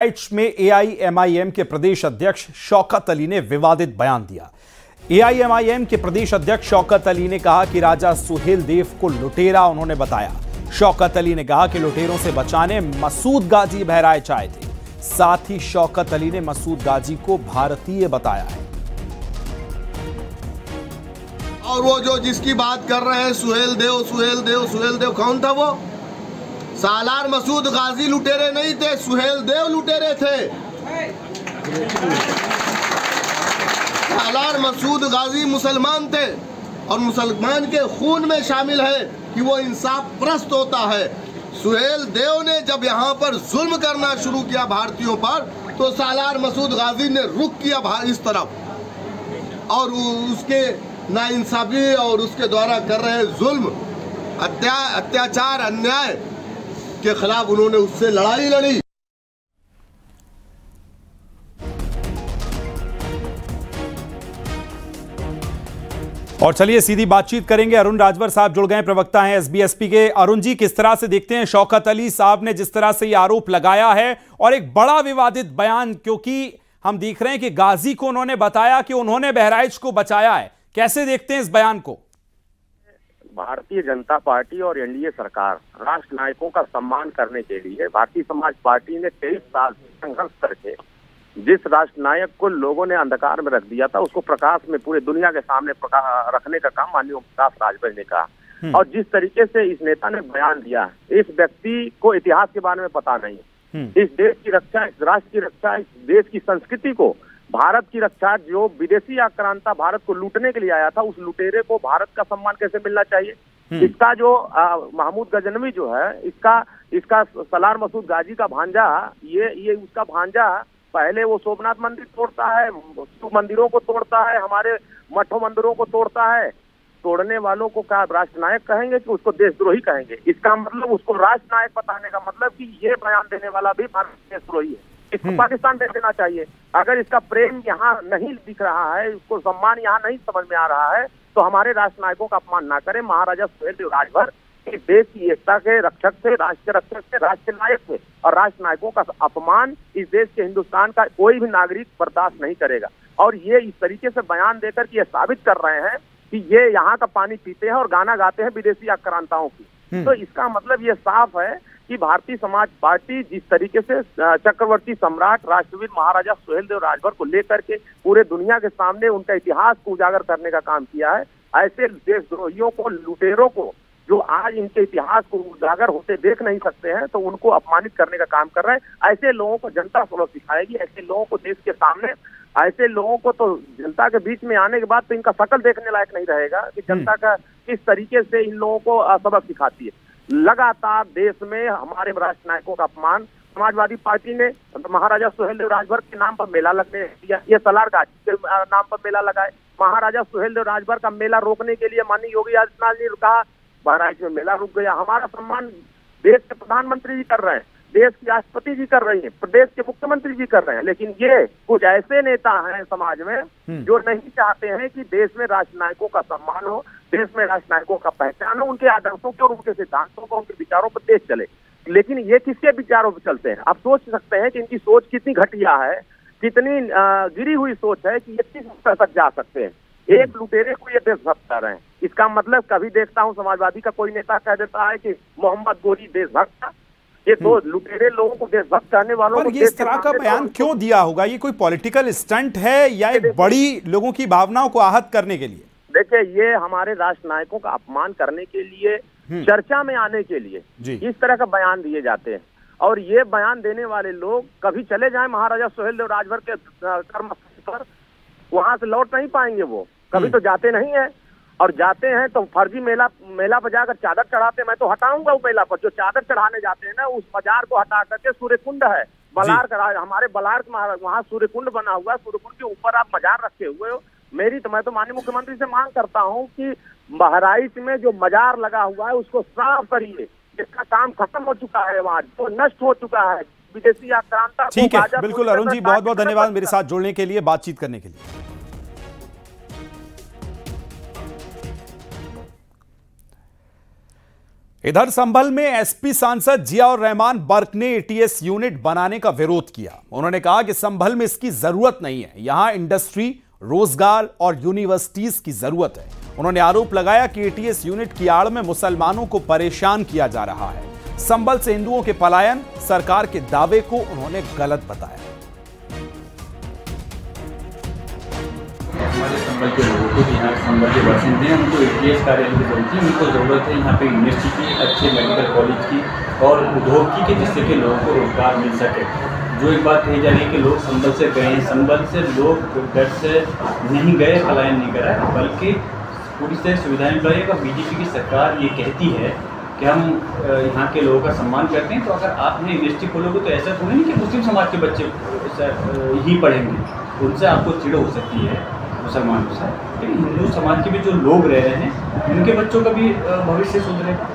बहराइच में एआईएमआईएम के प्रदेश अध्यक्ष शौकत अली ने विवादित बयान दिया। एआईएमआईएम के प्रदेश अध्यक्ष शौकत अली ने कहा कि राजा सुहेल देव को लुटेरा उन्होंने बताया। शौकत अली ने कहा कि लुटेरों से बचाने मसूद गाजी बहराइच आए थे। साथ ही शौकत अली ने मसूद गाजी को भारतीय बताया है। और वो जो जिसकी बात कर रहे हैं सुहेल देव कौन था वो? सालार मसूद गाजी लुटेरे नहीं थे, सुहेल देव लुटेरे थे। सालार मसूद गाजी मुसलमान थे और मुसलमान के खून में शामिल है कि वो इंसाफ परस्त होता है। सुहेल देव ने जब यहाँ पर जुल्म करना शुरू किया भारतीयों पर, तो सालार मसूद गाजी ने रुख किया इस तरफ और उसके नाइंसाफी और उसके द्वारा कर रहे जुल्म, अत्याचार, अन्याय के खिलाफ उन्होंने उससे लड़ाई लड़ी। और चलिए सीधी बातचीत करेंगे। अरुण राजभर साहब जुड़ गए, प्रवक्ता हैं एसबीएसपी के। अरुण जी, किस तरह से देखते हैं शौकत अली साहब ने जिस तरह से ये आरोप लगाया है और एक बड़ा विवादित बयान, क्योंकि हम देख रहे हैं कि गाजी को उन्होंने बताया कि उन्होंने बहराइच को बचाया है। कैसे देखते हैं इस बयान को? भारतीय जनता पार्टी और एनडीए सरकार राष्ट्र नायकों का सम्मान करने के लिए भारतीय समाज पार्टी ने 23 साल संघर्ष करके जिस राष्ट्र नायक को लोगों ने अंधकार में रख दिया था, उसको प्रकाश में पूरे दुनिया के सामने रखने का काम माननीय प्रकाश राजभर ने कहा। और जिस तरीके से इस नेता ने बयान दिया, इस व्यक्ति को इतिहास के बारे में पता नहीं। इस देश की रक्षा, इस राष्ट्र की रक्षा, इस देश की संस्कृति को, भारत की रक्षा, जो विदेशी आक्रांता भारत को लूटने के लिए आया था, उस लुटेरे को भारत का सम्मान कैसे मिलना चाहिए? इसका जो महमूद गजनवी जो है, इसका सलार मसूद गाजी का भांजा, ये उसका भांजा पहले वो सोमनाथ मंदिर तोड़ता है, शिव मंदिरों को तोड़ता है, हमारे मठों मंदिरों को तोड़ता है। तोड़ने वालों को क्या राष्ट्र नायक कहेंगे कि उसको देशद्रोही कहेंगे? इसका मतलब उसको राष्ट्र नायक बताने का मतलब कि ये बयान देने वाला भी भारत देशद्रोही है। इसको पाकिस्तान दे देना चाहिए। अगर इसका प्रेम यहाँ नहीं दिख रहा है, उसको सम्मान यहाँ नहीं समझ में आ रहा है, तो हमारे राष्ट्र नायकों का अपमान ना करें। महाराजा सुहेल देव राजभर इस देश की एकता के रक्षक थे, राष्ट्र के रक्षक थे, राष्ट्र नायक थे, और राष्ट्र नायकों का अपमान इस देश के हिंदुस्तान का कोई भी नागरिक बर्दाश्त नहीं करेगा। और ये इस तरीके से बयान देकर के ये साबित कर रहे हैं कि ये यहाँ का पानी पीते हैं और गाना गाते हैं विदेशी आक्रांताओं की। तो इसका मतलब ये साफ है कि भारतीय समाज पार्टी जिस तरीके से चक्रवर्ती सम्राट राष्ट्रवीर महाराजा सुहेल देव राजभर को लेकर के पूरे दुनिया के सामने उनका इतिहास को उजागर करने का काम किया है, ऐसे देशद्रोहियों को, लुटेरों को, जो आज इनके इतिहास को उजागर होते देख नहीं सकते हैं, तो उनको अपमानित करने का काम कर रहे हैं। ऐसे लोगों को जनता सबक सिखाएगी, ऐसे लोगों को देश के सामने, ऐसे लोगों को तो जनता के बीच में आने के बाद तो इनका शकल देखने लायक नहीं रहेगा कि जनता का किस तरीके से इन लोगों को सबक सिखाती है। लगातार देश में हमारे राष्ट्र नायकों का अपमान, समाजवादी पार्टी ने महाराजा सुहेल देव राजभर के नाम पर मेला लगने दिया, ये सलार गाजी के नाम पर मेला लगाए। महाराजा सुहेल देव राजभर का मेला रोकने के लिए माननीय योगी आदित्यनाथ ने कहा, बहराइच में मेला रुक गया। हमारा सम्मान देश के प्रधानमंत्री जी कर रहे हैं, देश की राष्ट्रपति जी कर रही है, प्रदेश के मुख्यमंत्री जी कर रहे हैं, लेकिन ये कुछ ऐसे नेता हैं समाज में जो नहीं चाहते हैं कि देश में राष्ट्र नायकों का सम्मान हो, देश में राष्ट्र नायकों का पहचान हो, उनके आदर्शों के और उनके सिद्धांतों को, उनके विचारों पर देश चले। लेकिन ये किसके विचारों पर चलते हैं? आप सोच सकते हैं कि इनकी सोच कितनी घटिया है, कितनी गिरी हुई सोच है कि ये किस स्तर तक जा सकते हैं। एक लुटेरे को ये देशभक्त कर रहे हैं। इसका मतलब कभी देखता हूँ समाजवादी का कोई नेता कह देता है कि मोहम्मद गोरी देशभक्त था। ये तो लुटेरे लोगों को देशभक्त करने वालों को ये इस तरह का बयान क्यों दिया होगा? ये कोई पॉलिटिकल स्टंट है या एक बड़ी लोगों की भावनाओं को आहत करने के लिए? देखिए, ये हमारे राष्ट्र नायकों का अपमान करने के लिए, चर्चा में आने के लिए इस तरह का बयान दिए जाते हैं। और ये बयान देने वाले लोग कभी चले जाएं महाराजा सुहेल देव राजभर के कर्मस्थल पर, वहां से लौट नहीं पाएंगे। वो कभी तो जाते नहीं है, और जाते हैं तो फर्जी मेला पर जाकर चादर चढ़ाते। मैं तो हटाऊंगा वो मेला पर, जो चादर चढ़ाने जाते हैं ना, उस बाजार को हटा करके सूर्यकुंड है, बलार्क, हमारे बलार्क वहाँ सूर्यकुंड बना हुआ है, सूर्यकुंड के ऊपर आप मजार रखे हुए हो। मैं तो माननीय मुख्यमंत्री से मांग करता हूँ कि बहराइच में जो मजार लगा हुआ है उसको साफ करिए। इसका काम खत्म हो चुका है, वहाँ तो नष्ट हो चुका है विदेशी आक्रांता। ठीक है, बिल्कुल अरुण जी, बहुत बहुत धन्यवाद मेरे साथ जुड़ने के लिए, बातचीत करने के लिए। इधर संभल में एसपी सांसद जियाउर रहमान बर्क ने एटीएस यूनिट बनाने का विरोध किया। उन्होंने कहा कि संभल में इसकी जरूरत नहीं है, यहां इंडस्ट्री, रोजगार और यूनिवर्सिटीज की जरूरत है। उन्होंने आरोप लगाया कि एटीएस यूनिट की आड़ में मुसलमानों को परेशान किया जा रहा है। संभल से हिंदुओं के पलायन सरकार के दावे को उन्होंने गलत बताया। हमारे संभल के लोगों को, यहाँ संभल के बासिंदे हैं, उनको एटीएस कार्यालय की जरूरत है। उनको ज़रूरत है यहाँ पे यूनिवर्सिटी की, अच्छे मेडिकल कॉलेज की और उद्योग की, जिससे कि लोगों को रोजगार मिल सके। जो एक बात कही जा रही है कि लोग संभल से गए हैं, संभल से लोग घर से नहीं गए, पलायन नहीं करा, बल्कि पूरी से सुविधाएं मिलाई। अगर बीजेपी की सरकार ये कहती है कि हम यहाँ के लोगों का सम्मान करते हैं, तो अगर आपने यूनिवर्सिटी खोलोगे तो ऐसा थोड़ी नहीं कि मुस्लिम समाज के बच्चे ही पढ़ेंगे, उनसे आपको चिड़ हो सकती है मुसलमानों से। लेकिन हिंदू समाज के भी जो लोग रह रहे हैं, उनके बच्चों का भी भविष्य सुधरेगा।